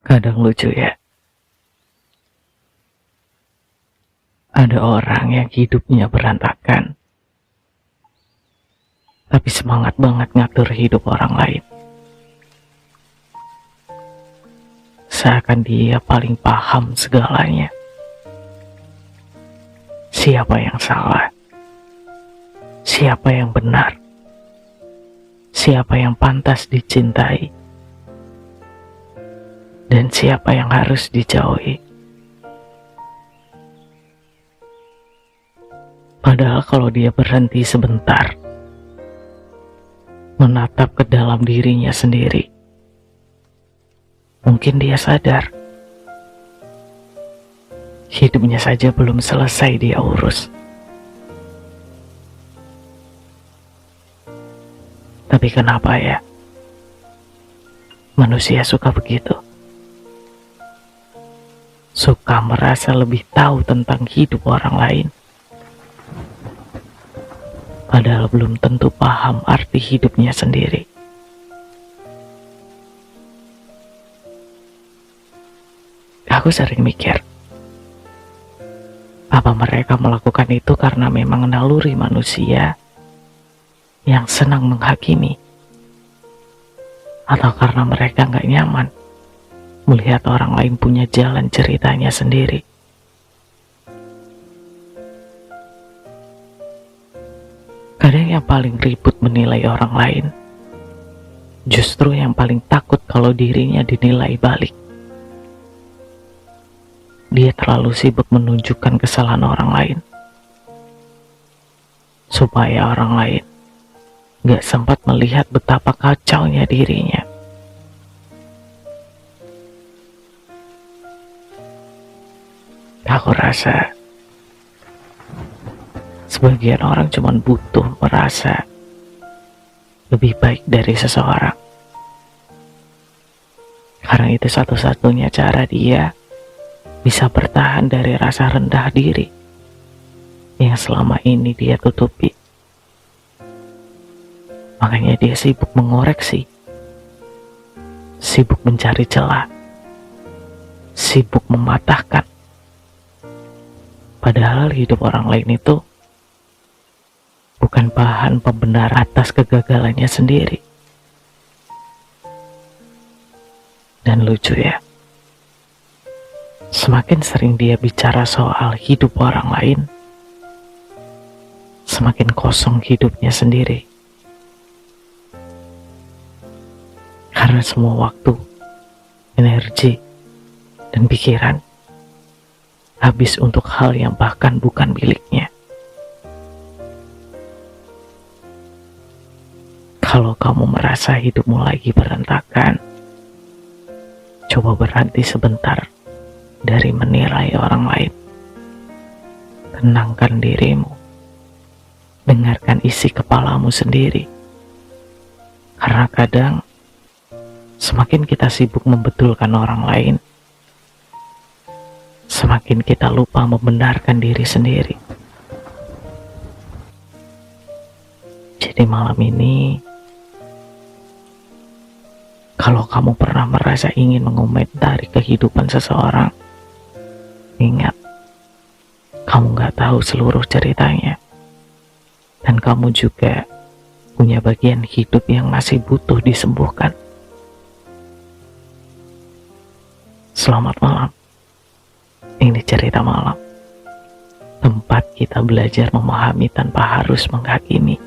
Kadang lucu ya, ada orang yang hidupnya berantakan, tapi semangat banget ngatur hidup orang lain. Seakan dia paling paham segalanya. Siapa yang salah? Siapa yang benar? Siapa yang pantas dicintai? Dan siapa yang harus dijauhi? Padahal kalau dia berhenti sebentar, menatap ke dalam dirinya sendiri, mungkin dia sadar, hidupnya saja belum selesai dia urus. Tapi kenapa ya? Manusia suka begitu. Suka merasa lebih tahu tentang hidup orang lain. Padahal belum tentu paham arti hidupnya sendiri. Aku sering mikir, apa mereka melakukan itu karena memang naluri manusia yang senang menghakimi, atau karena mereka gak nyaman melihat orang lain punya jalan ceritanya sendiri. Kadang yang paling ribut menilai orang lain, justru yang paling takut kalau dirinya dinilai balik. Dia terlalu sibuk menunjukkan kesalahan orang lain, supaya orang lain gak sempat melihat betapa kacaunya dirinya. Aku rasa sebagian orang cuma butuh merasa lebih baik dari seseorang, karena itu satu-satunya cara dia bisa bertahan dari rasa rendah diri yang selama ini dia tutupi. Makanya dia sibuk mengoreksi, sibuk mencari celah, sibuk mematahkan. Padahal hidup orang lain itu bukan bahan pembenar atas kegagalannya sendiri. Dan lucu ya, semakin sering dia bicara soal hidup orang lain, semakin kosong hidupnya sendiri. Karena semua waktu, energi, dan pikiran habis untuk hal yang bahkan bukan miliknya. Kalau kamu merasa hidupmu lagi berantakan, coba berhenti sebentar dari menilai orang lain. Tenangkan dirimu, dengarkan isi kepalamu sendiri. Karena kadang semakin kita sibuk membetulkan orang lain, semakin kita lupa membenarkan diri sendiri. Jadi malam ini, kalau kamu pernah merasa ingin mengomentari kehidupan seseorang, ingat, kamu gak tahu seluruh ceritanya. Dan kamu juga punya bagian hidup yang masih butuh disembuhkan. Selamat malam. Ini cerita malam, tempat kita belajar memahami tanpa harus menghakimi.